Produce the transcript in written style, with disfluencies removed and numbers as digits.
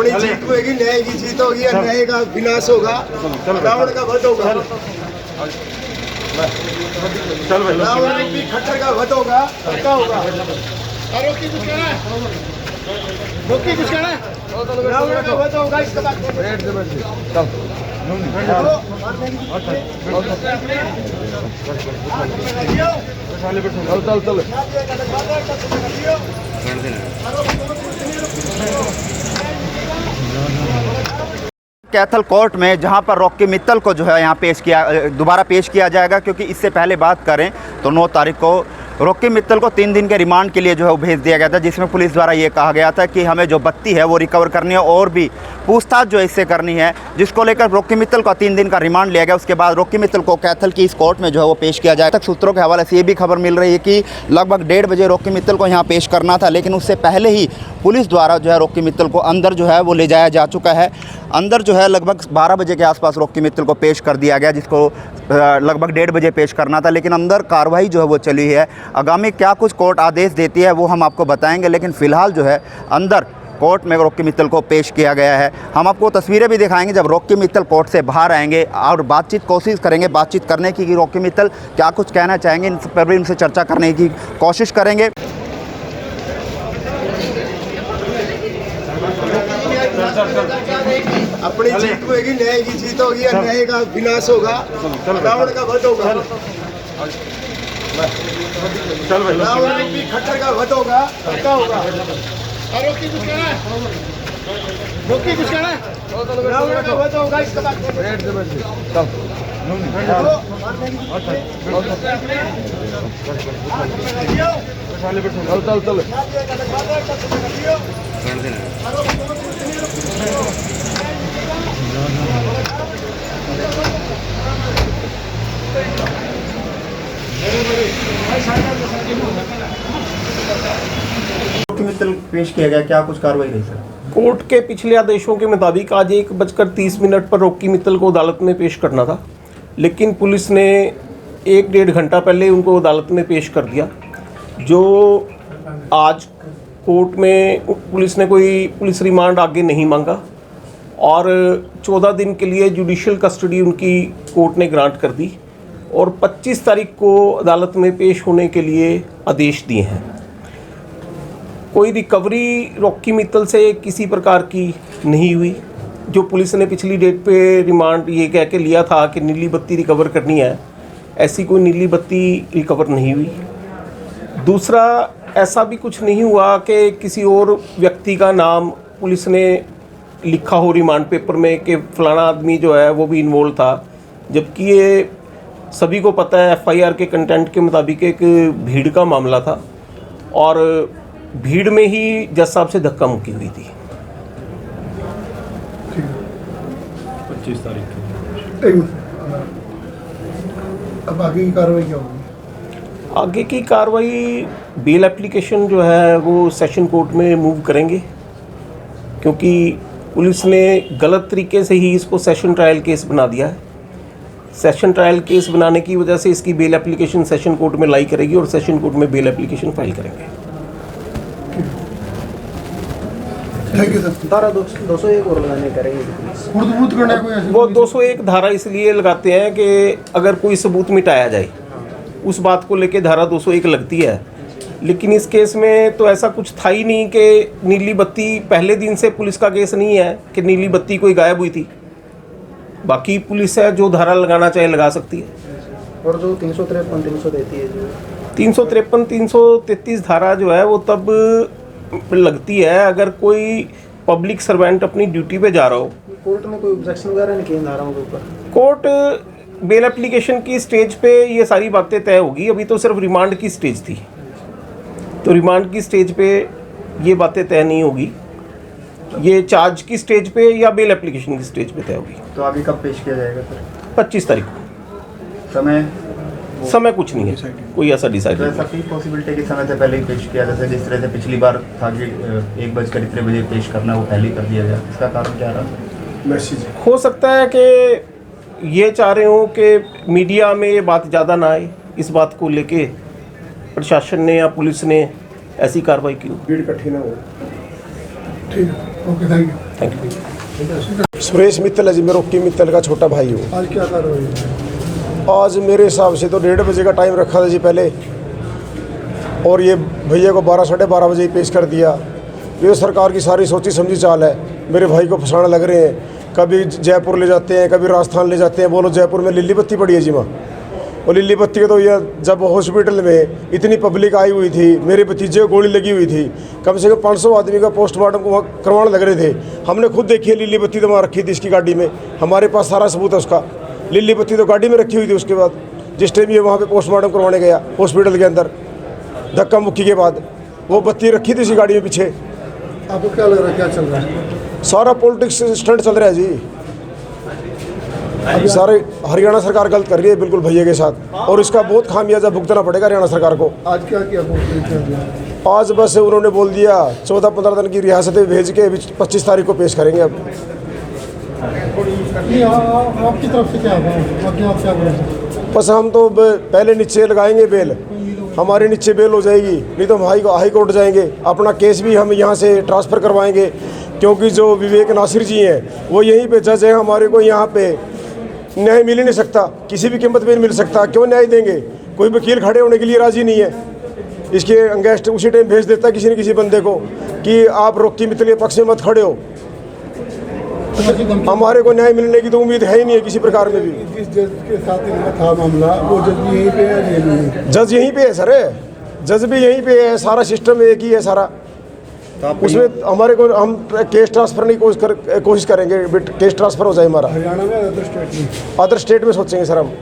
अपनी जीत होगी, न्याय की जीत होगी, अन्याय का विनाश होगा, रावण का वध होगा। रावण रूपी खट्टर का वध होगा, पक्का होगा। रोकी कुछ कहना है, रोकी कुछ कहना है, रावण का वध होगा। इसके बाद चल कैथल कोर्ट में, जहां पर रॉकी मित्तल को जो है यहाँ दोबारा पेश किया जाएगा, क्योंकि इससे पहले बात करें तो 9 तारीख को रॉकी मित्तल को 3 दिन के रिमांड के लिए जो है वो भेज दिया गया था, जिसमें पुलिस द्वारा ये कहा गया था कि हमें जो बत्ती है वो रिकवर करनी है और भी पूछताछ जो है इससे करनी है, जिसको लेकर रॉकी मित्तल का 3 दिन का रिमांड लिया गया। उसके बाद रॉकी मित्तल को कैथल की इस कोर्ट में जो है वो पेश किया जाएगा। तक सूत्रों के हवाले से ये भी खबर मिल रही है कि लगभग 1:30 बजे रॉकी मित्तल को यहाँ पेश करना था, लेकिन उससे पहले ही पुलिस द्वारा जो है रॉकी मित्तल को अंदर जो है वो ले जाया जा चुका है। अंदर जो है लगभग 12 बजे के आसपास रॉकी मित्तल को पेश कर दिया गया, जिसको लगभग 1:30 बजे पेश करना था, लेकिन अंदर कार्रवाई जो है वो चली है। आगामी क्या कुछ कोर्ट आदेश देती है वो हम आपको बताएंगे, लेकिन फ़िलहाल जो है अंदर कोर्ट में रॉकी मित्तल को पेश किया गया है। हम आपको तस्वीरें भी दिखाएंगे जब रॉकी मित्तल कोर्ट से बाहर आएंगे और कोशिश करेंगे बातचीत करने की कि रॉकी मित्तल क्या कुछ कहना चाहेंगे, इन पर भी इनसे चर्चा करने की कोशिश करेंगे। अपनी जीत होगी, न्याय की जीत होगी, अन्याय का विनाश होगा, रावण का वध होगा। रावण रूपी खट्टर का वध होगा, पक्का होगा। रोकी कुछ कहना है, रोकी कुछ कहना है, रावण का वध होगा। इसके बाद चल मित्तल पेश किया गया, क्या कुछ कार्रवाई रही सर? कोर्ट के पिछले आदेशों के मुताबिक आज 1:30 पर रॉकी मित्तल को अदालत में पेश करना था, लेकिन पुलिस ने 1-1.5 घंटा पहले उनको अदालत में पेश कर दिया। जो आज कोर्ट में पुलिस ने कोई पुलिस रिमांड आगे नहीं मांगा और 14 दिन के लिए जुडिशियल कस्टडी उनकी कोर्ट ने ग्रांट कर दी और 25 तारीख को अदालत में पेश होने के लिए आदेश दिए हैं। कोई रिकवरी रॉकी मित्तल से किसी प्रकार की नहीं हुई। जो पुलिस ने पिछली डेट पे रिमांड ये कह के लिया था कि नीली बत्ती रिकवर करनी है, ऐसी कोई नीली बत्ती रिकवर नहीं हुई। दूसरा, ऐसा भी कुछ नहीं हुआ कि किसी और व्यक्ति का नाम पुलिस ने लिखा हो रिमांड पेपर में कि फ़लाना आदमी जो है वो भी इन्वॉल्व था, जबकि ये सभी को पता है FIR के कंटेंट के मुताबिक एक भीड़ का मामला था और भीड़ में ही जज साहब से धक्का मुक्की हुई थी। 25 तारीख अब आगे की कार्रवाई क्या होगी? आगे की कार्रवाई बेल एप्लीकेशन जो है वो सेशन कोर्ट में मूव करेंगे, क्योंकि पुलिस ने गलत तरीके से ही इसको सेशन ट्रायल केस बना दिया है। सेशन ट्रायल केस बनाने की वजह से इसकी बेल एप्लीकेशन सेशन कोर्ट में लाई करेगी और सेशन कोर्ट में बेल एप्लीकेशन फाइल करेंगे। Thank you sir. धारा 201 और लगाने करेंगे वो 201 धारा इसलिए लगाते हैं कि अगर कोई सबूत मिटाया जाए उस बात को लेके धारा 201 लगती है, लेकिन इस केस में तो ऐसा कुछ था ही नहीं कि नीली बत्ती, पहले दिन से पुलिस का केस नहीं है कि नीली बत्ती कोई गायब हुई थी। बाकी पुलिस है जो धारा लगाना चाहे लगा सकती है। और जो 353 300 देती है, जो 353 333 धारा जो है वो तब लगती है अगर कोई पब्लिक सर्वेंट अपनी ड्यूटी पे जा रहा हो। कोर्ट में कोई ऑब्जेक्शन वगैरह नहीं किए धाराओं के ऊपर? कोर्ट बेल एप्लीकेशन की स्टेज पे ये सारी बातें तय होगी, अभी तो सिर्फ रिमांड की स्टेज थी, तो रिमांड की स्टेज पे ये बातें तय नहीं होगी, ये चार्ज की स्टेज पे या बेल एप्लीकेशन की स्टेज पे तय होगी। तो अभी कब पेश किया जाएगा सर? 25 तारीख को। समय कुछ नहीं है, कोई ऐसा डिसाइड तो ऐसा कोई पॉसिबिलिटी कि समय से पहले ही पेश किया, जैसे जिस तरह से पिछली बार था कि 1:03 पेश करना, वो पहले ही कर दिया गया, इसका कारण क्या रहा? मैसेज हो सकता है कि ये चाह रहे हो कि मीडिया में ये बात ज़्यादा ना आए, इस बात को लेके प्रशासन ने या पुलिस ने ऐसी कार्रवाई की। भीड़ इकट्ठी ना हो। ठीक है। Okay thank you. Thank you. Suresh Mittal है जी, मैं रॉकी मित्तल का छोटा भाई हूँ। आज क्या कार्रवाई है? आज मेरे हिसाब से तो 1:30 बजे का टाइम रखा था जी पहले, और ये भैया को 12 साढ़े 12 बजे ही पेश कर दिया। ये सरकार की सारी सोची समझी चाल है, मेरे भाई को फंसाने लग रहे हैं। कभी जयपुर ले जाते हैं, कभी राजस्थान ले जाते हैं। बोलो जयपुर में लिल्ली बत्ती पड़ी है जी माँ, और लिल्ली बत्ती के तो ये जब हॉस्पिटल में इतनी पब्लिक आई हुई थी, मेरे भतीजे को गोली लगी हुई थी, कम से कम 500 आदमी का पोस्टमार्टम वहाँ करवाने लग रहे थे। हमने खुद देखी है लिल्ली बत्ती तो वहाँ रखी थी इसकी गाड़ी में, हमारे पास सारा सबूत है उसका। लिल्ली बत्ती तो गाड़ी में रखी हुई थी। उसके बाद जिस टाइम ये वहाँ पे पोस्टमार्टम करवाने गया हॉस्पिटल के अंदर, धक्का मुक्की के बाद वो बत्ती रखी थी इसी गाड़ी में पीछे। आपको क्या लग रहा है, क्या चल रहा है? सारा पॉलिटिक्स स्टंट चल रहा है जी। अभी सारे हरियाणा सरकार गलत कर रही है बिल्कुल भैया के साथ, और इसका बहुत खामियाजा भुगतना पड़ेगा हरियाणा सरकार को। आज क्या किया पुलिस? आज बस उन्होंने बोल दिया 14-15 दिन की रियासत में भेज के 25 तारीख को पेश करेंगे। अब नहीं, आपकी तरफ से क्या होगा? आप क्या बोलेंगे? बस हम तो पहले नीचे लगाएंगे बेल, हमारे नीचे बेल हो जाएगी, नहीं तो हम हाई कोर्ट जाएंगे। अपना केस भी हम यहाँ से ट्रांसफ़र करवाएंगे, क्योंकि जो विवेक नासिर जी हैं वो यहीं पे जज हैं। हमारे को यहाँ पे न्याय मिल ही नहीं सकता, किसी भी कीमत पे नहीं मिल सकता। क्यों न्याय देंगे? कोई वकील खड़े होने के लिए राज़ी नहीं है। इसके अंगेस्ट उसी टाइम भेज देता है किसी न किसी बंदे को कि आप रॉकी मित्तल के पक्ष में मत खड़े हो। हमारे को न्याय मिलने की तो उम्मीद है ही नहीं है किसी प्रकार में भी। जिस जज के साथ इनका था मामला, वो जज भी यहीं पे है, जेल में? जज यहीं पे है सर, जज भी यहीं पे है, सारा सिस्टम एक ही है सारा। उसमें हमारे को हम केस ट्रांसफ़र नहीं कोशिश करेंगे, केस ट्रांसफ़र हो जाए हमारा। हरियाणा में, अदर स्टेट में? अदर स्टेट में सोचेंगे सर हम।